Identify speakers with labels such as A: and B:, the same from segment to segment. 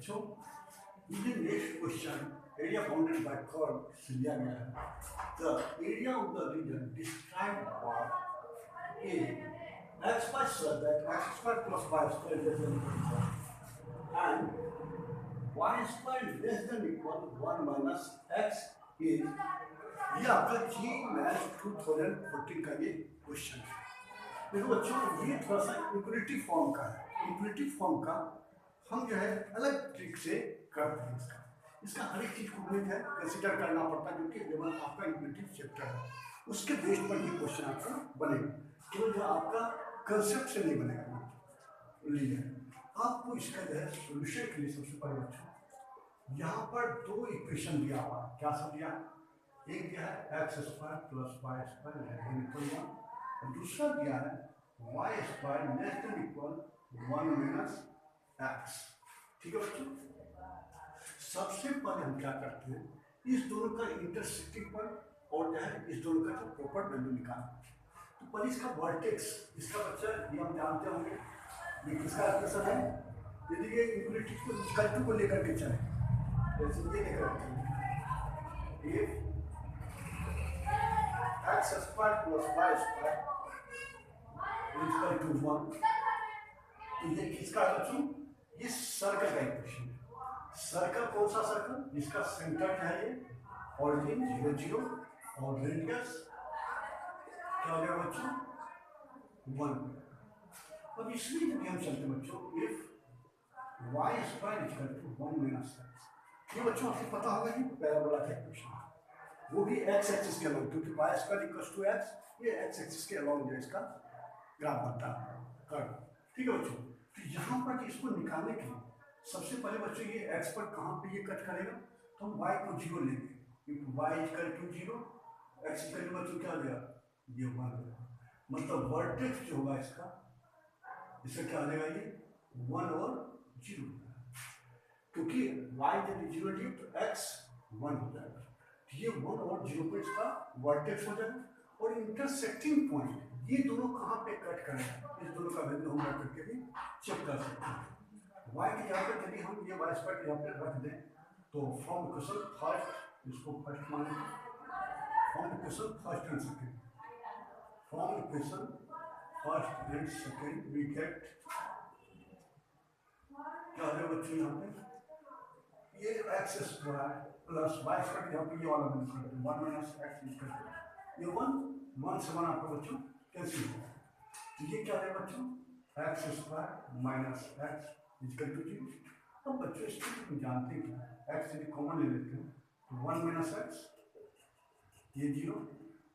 A: बच्चों ये next question area bounded by curve से लिया गया है। The area of the region described by a x by such that x square plus y square less than equal and y square less than equal 1 minus x is ये आपका जी math 2014 का ये question है। देखो बच्चों ये थोड़ा सा इक्वलिटी फॉर्म का है। इक्वलिटी फॉर्म का हम जो है अलग ट्रिक से करते हैं। इसका हर एक चीज को हमें है कंसीडर करना पड़ता है, जो कि लेवल आपका इक्वलिटी चैप्टर है उसके बेस पर ये क्वेश्चन आपका बनेगा। केवल जो आपका कंसेप्ट से नहीं बनेगा। लीजिए आपको इसका जो है सोल्यूशन के लिए सबसे पहले बच्चों यहाँ पर दो इक्वेशन दिया हुआ है। क्या सब दिया? एक दिया है x square plus y square, दूसरा दिया है y square less than equal 1 minus x. ठीक है बच्चों, सबसे पहले हम क्या करते हैं, इस दोनों का इंटरसेक्टिंग पॉइंट और क्या है इस दोनों का जो प्रॉपर वैल्यू निकालना। तो पहले इसका वर्टेक्स, इसका बच्चा ये हम जानते होंगे ये किसका इक्वेशन है। यदि ये इक्वलिटी को इक्वल को लेकर के चले, जैसे ये लेकर के x square plus y square equal to 1, तो ये किसका है बच्चों? ये सर्कल का इक्वेशन है। सर्कल कौन सा सर्कल? जिसका सेंटर क्या है, ये ऑरिजिन 0 0 और रेडियस क्या हो गया बच्चों 1। अब इसमें यदि हम चलते बच्चों if y square equal to 1 minus x, ये बच्चों आपको पता होगा कि पैराबोला का इक्वेशन है, वो भी एक्स एक्सिस के अलोंग, क्योंकि y square equal to x, ये एक्स एक्सिस के अलोंग जो इसका ग्राफ बनता है कर्व। ठीक है बच्चों, तो यहाँ पर इसको निकालने के लिए सबसे पहले बच्चों ये एक्स पर कहाँ पे ये कट करेगा, तो हम वाई को 0 लेंगे। Y equal to 0, x equal to बच्चों क्या हो गया ये 1 होगा, मतलब वर्टेक्स जो होगा इसका क्या आ जाएगा ये 1 और 0, क्योंकि वाई जब 0 लिए तो एक्स 1 हो जाएगा, ये 1 और 0 पर इसका वर्टेक्स हो जाएगा। और इंटरसेक्टिंग पॉइंट ये दोनों कहाँ पे कट करेगा, इस दोनों का वैल्यू हम करके भी चेक कर सकते हैं। वाई की जगह पर यदि हम ये वाई स्क्वायर यहाँ पे रख दें तो फ्रॉम इक्वेशन फर्स्ट, इसको फर्स्ट माने, from equation first and second, from equation first and second we get क्या हो जाएगा बच्चों यहाँ पे ये x square plus y square, यहाँ पे ये वाला मैंने 1 माइनस एक्स इक्वल ये 1 से 1 आपका बच्चों कैंसिल होगा, तो ये क्या है बच्चों x square minus x equal to 0। अब बच्चों इसको हम जानते हैं एक्स यदि कॉमन ले लेते हैं तो 1 माइनस एक्स ये 0,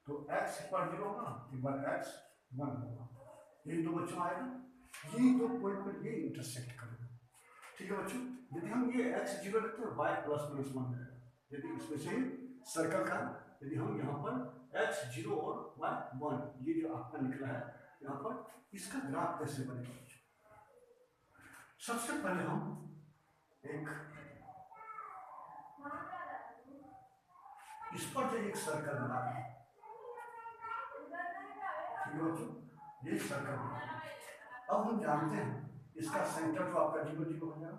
A: तो एक्स पर 0 होगा, एक बार एक्स 1 होगा, ये दो बच्चों आएगा, ये दो पॉइंट पर ये इंटरसेक्ट करेगा। ठीक है बच्चों, यदि हम ये एक्स 0 रखते हैं वाई प्लस माइनस 1 रहेगा, यदि इसमें से सर्कल का यदि हम यहाँ पर x 0 और y 1 ये जो आपका निकला है यहाँ पर, इसका ग्राफ कैसे बनेगा? सबसे पहले हम एक इस पर जो एक सर्कल बना रहे हैं, ठीक है बच्चों ये सर्कल बना रहे हैं। अब हम जानते हैं इसका सेंटर तो आपका 0 0 हो जाएगा,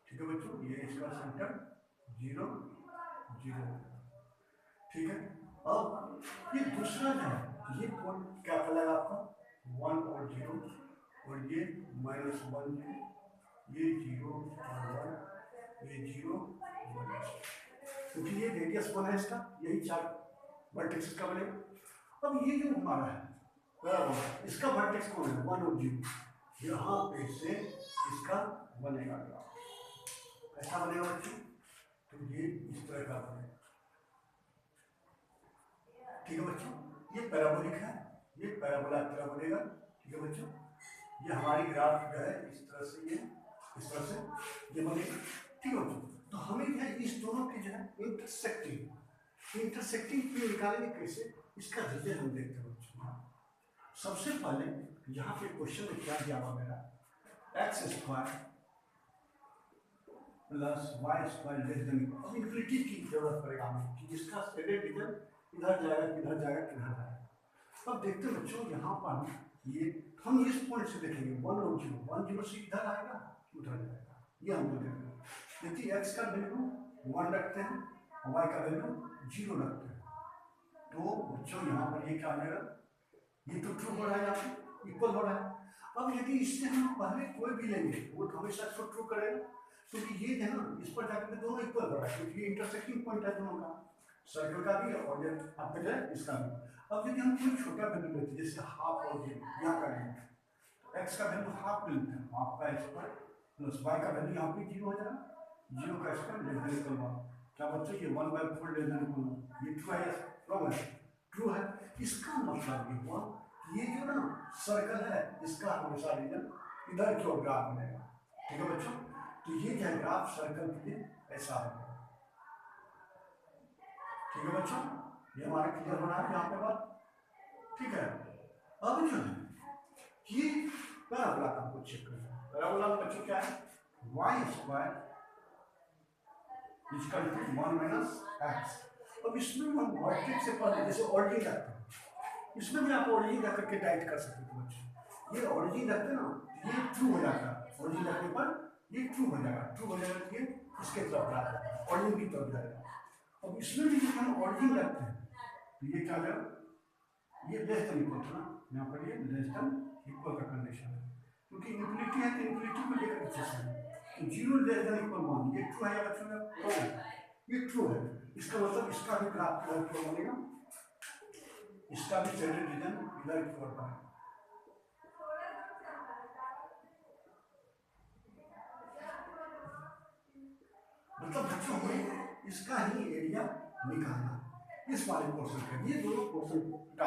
A: ठीक है बच्चों ये इसका सेंटर 0 0, ठीक है। अब ये दूसरा जो है ये पॉइंट क्या कहलाएगा आपका 1 और 0, और ये माइनस 1 ये 0 और 1 ये 0 क्योंकि ये रेडियस 1 है इसका, यही 4 वर्टेक्स का बनेगा। अब ये जो हमारा है इसका वर्टेक्स कौन है 1 और 0, यहाँ पे से इसका बनेगा, ऐसा बनेगा बच्चों, तो ये इस तरह का बनेगा। ठीक है बच्चों, ये पैराबोलिक है, ये पैराबोला की तरह बनेगा। ठीक है बच्चों, ये हमारी ग्राफ जो है इस तरह से ये इस तरह से ये बनेगा। ठीक है बच्चों, तो हमें जो है इस दोनों की जो है इंटरसेक्टिंग पे निकालेंगे कैसे, इसका रिजल्ट हम देखते हैं बच्चों। सबसे पहले यहाँ पे क्वेश्चन में क्या दिया हुआ मेरा x square plus y square less than, अब इनफिनिटी की जरूरत पड़ेगा हमें कि इसका स्टैंडर्ड डिवीजन इधर जाएगा किधर जाएगा किधर जाएगा। अब देखते हैं बच्चों यहाँ पर ये हम इस पॉइंट से देखेंगे 1 और 0, 1 0 से इधर आएगा उधर जाएगा, ये हम देखेंगे। देखिए x का वैल्यू 1 रखते हैं और y का वैल्यू 0 रखते हैं, तो बच्चों यहाँ पर ये क्या आ जाएगा, ये तो ट्रू हो रहा है, यहाँ पे इक्वल हो रहा है। अब यदि इससे हम पहले कोई भी लेंगे वो हमेशा इसको ट्रू करेगा, क्योंकि ये है ना इस पर जाकर दोनों इक्वल हो रहा है, क्योंकि ये इंटरसेक्टिंग पॉइंट है दोनों का, सर्कल का भी और ये आपका जो है इसका भी। अब यदि हम कोई छोटा वैल्यू लेते हैं जैसे हाफ और यहाँ का लेंगे, एक्स का वैल्यू हाफ लेते हैं, हाफ का एक्स पर प्लस वाई का वैल्यू यहाँ पे 0 हो जाएगा, 0 का स्क्वायर लेस देन इक्वल 1। क्या बच्चों ये 1/4 लेस देन इक्वल 1, ये ट्रू है या रॉन्ग है? ट्रू है। इसका मतलब ये हुआ ये जो ना सर्कल है इसका हमेशा रीजन इधर की ओर ग्राफ बनेगा, ठीक है बच्चों। तो ये जो ग्राफ सर्कल के लिए ऐसा है, ठीक है बच्चों, ये हमारा क्लियर बना है यहाँ पे बात, ठीक है। अब जो है ये पैराबोला का आपको चेक करना है, पैराबोला में बच्चों क्या है, y square equal to 1 minus x. अब इसमें हम वर्टेक्स से पहले जैसे ऑरिजिन रखते हैं, इसमें भी आप ऑरिजिन रख करके डाइट कर सकते हो बच्चों। ये ऑरिजिन रखते ना, ये ट्रू हो जाता है, ऑरिजिन रखने पर ये ट्रू हो जाएगा, ट्रू हो जाएगा कि इसके तरफ जाएगा, ऑरिजिन की तरफ जाएगा। अब इसमें भी जब हम ऑरिजिन रखते हैं तो ये क्या जाएगा, ये लेस देन इक्वल था ना, यहाँ पर ये लेस देन इक्वल का कंडीशन है, क्योंकि इन्फिनिटी है तो इन्फिनिटी को लेकर चीज है, तो 0 लेस देन इक्वल 1 ये ट्रू है या बच्चों, ये ट्रू है। इसका मतलब इसका भी ग्राफ क्या बनेगा, इसका भी शेडेड रीजन इधर की ओर बनेगा। मतलब बच्चों हमें इसका ही एरिया निकालना, इस वाले पोर्शन का, ये दोनों पोर्शन का।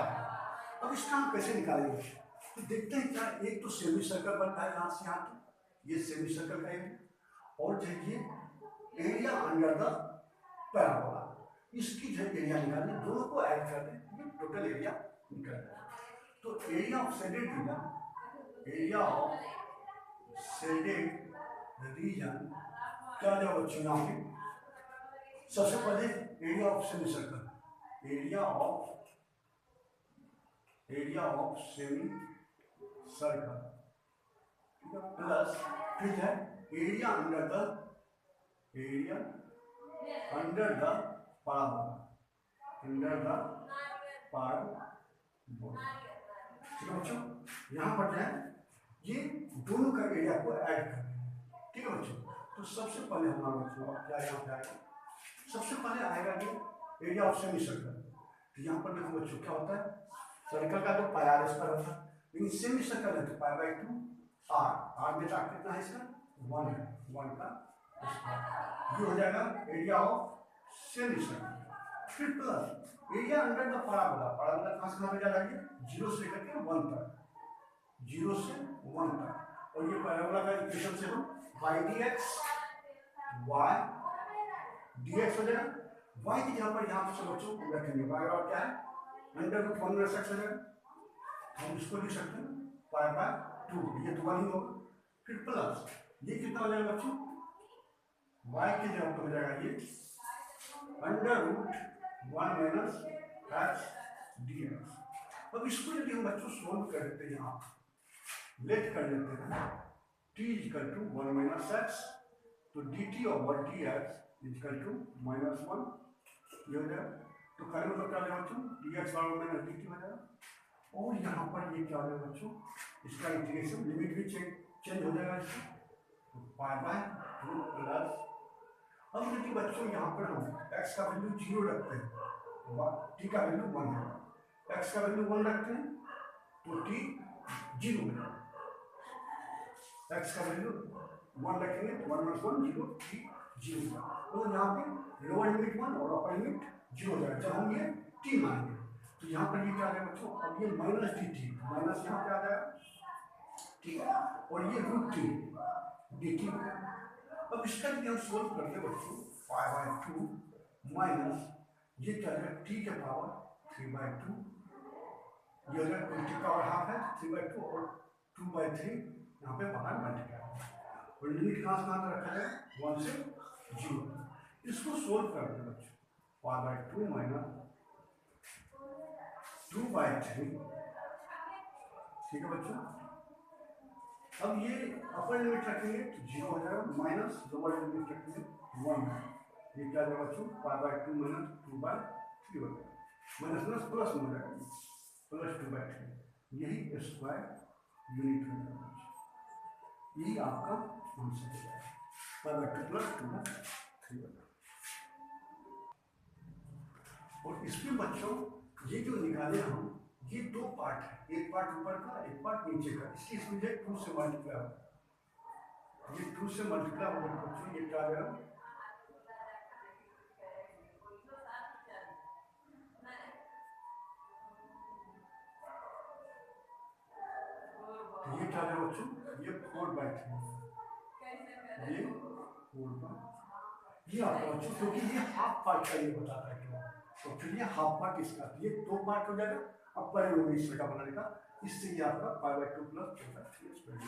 A: अब इसका हम कैसे निकालेंगे, तो देखते हैं क्या, एक तो सेमी सर्कल बनता है यहाँ से यहाँ तक, ये सेमी सर्कल का एरिया, और जो ये एरिया अंडर द पैराबोला, इसकी जो एरिया निकालनी, दोनों को ऐड कर दें, ये टोटल एरिया निकल जाएगा। तो area of shaded region, area of shaded region क्या जाएगा बच्चों यहाँ पे, सबसे पहले area of semi circle, area of semi circle plus फिर है एरिया अंडर द पैराबोला, ठीक है बच्चों। यहाँ पर जो है ये दोनों का एरिया को ऐड कर, ठीक है बच्चों। तो सबसे पहले हमारा बच्चों क्या यहाँ पे आएगा, सबसे पहले आएगा ये एरिया ऑफ सेमी सर्कल। तो यहाँ पर देखो बच्चों क्या होता है, सर्कल का तो पाई आर स्क्वायर होता है, लेकिन सेमी सर्कल है तो पाई/2 आर में चार्ट कितना है इसका 1 है, 1 का स्क्वायर, ये हो जाएगा एरिया ऑफ सेमी सर्कल। फिर plus area under the parabola, parabola कहाँ से कहाँ पे जाएगा, 0 से लेकर के 1 तक, 0 से 1 तक, और ये पैराबोला का इक्वेशन से हम y dx हो जाएगा, y की जगह पर यहाँ से बच्चों रखेंगे, y और क्या है √1 में रख जाएगा, हम इसको लिख सकते हैं पाई/2, ये तो 1 ही होगा। फिर प्लस ये कितना हो जाएगा बच्चों, y की जगह पर हो जाएगा ये √1 माइनस x dx। अब इसको यदि हम बच्चों सोल्व कर देते हैं, यहाँ लेट कर लेते हैं t equal to 1 minus x, तो dt over dx equal to -1, ये हो जाएगा। तो करने मतलब क्या हो जाएगा बच्चों, dx बराबर माइनस dt हो जाएगा, और यहाँ पर ये क्या हो जाएगा बच्चों, इसका इंटीग्रेशन लिमिट भी चेंज हो जाएगा इसका, तो पाई/2 प्लस। अब देखिए बच्चों यहाँ पर हम x का वैल्यू 0 रखते हैं, t का वैल्यू 1 है, x का वैल्यू 1 रखते हैं तो t 0 है, x का वैल्यू 1 रखेंगे, 1 + 1 0, t 0, तो यहाँ पे लोअर लिमिट 1 और अपर लिमिट 0 हो जाएगा जब हम ये t मानेंगे। तो यहाँ पर ये क्या आ जाएगा बच्चों, अब ये माइनस dt, माइनस यहाँ पे आ जाएगा, ठीक है, और ये √3 dt हो जाएगा। अब इसका यदि हम सोल्व करते बच्चों, पाई/2 माइनस ये क्या है t के पावर 3/2, ये हो जाएगा 20 का पावर हाफ है 3/2, और 2/3 यहाँ पे बाहर मल्टीप्लाई, और लिमिट कहाँ से रखा जाए 1 से 0। इसको सोल्व करते बच्चों, पाई/2 माइनस 2/3 ठीक है बच्चों। अब ये अपर लिमिट रखेंगे तो 0 हो जाएगा, माइनस लोअर लिमिट रखेंगे 1। ये क्या जाएगा बच्चों, π/2 माइनस 2/3 हो जाएगा, माइनस प्लस प्लस में हो जाएगा, प्लस 2/3, यही स्क्वायर यूनिट हो जाएगा। यही आपका आंसर हो जाएगा, π/2 प्लस 2/3 हो जाएगा। और इसमें बच्चों ये जो निकाले हम, ये दो पार्ट है, एक पार्ट ऊपर का एक पार्ट नीचे का, इसलिए इसमें ये 2 से मल्टीप्लाई हो, ये 2 से मल्टीप्लाई होगा बच्चों, ये क्या आ जाएगा, ये क्या है बच्चों, ये 4/3, ये 4/, ये आपका बच्चों, क्योंकि ये हाफ पार्ट का ये बताता है क्यों, तो फिर ये हाफ पार्ट इसका, ये 2 पार्ट हो जाएगा, अब पहले होगा इस का बनाने का, इससे ये आपका π/2 प्लस 2/3 स्क्वायर।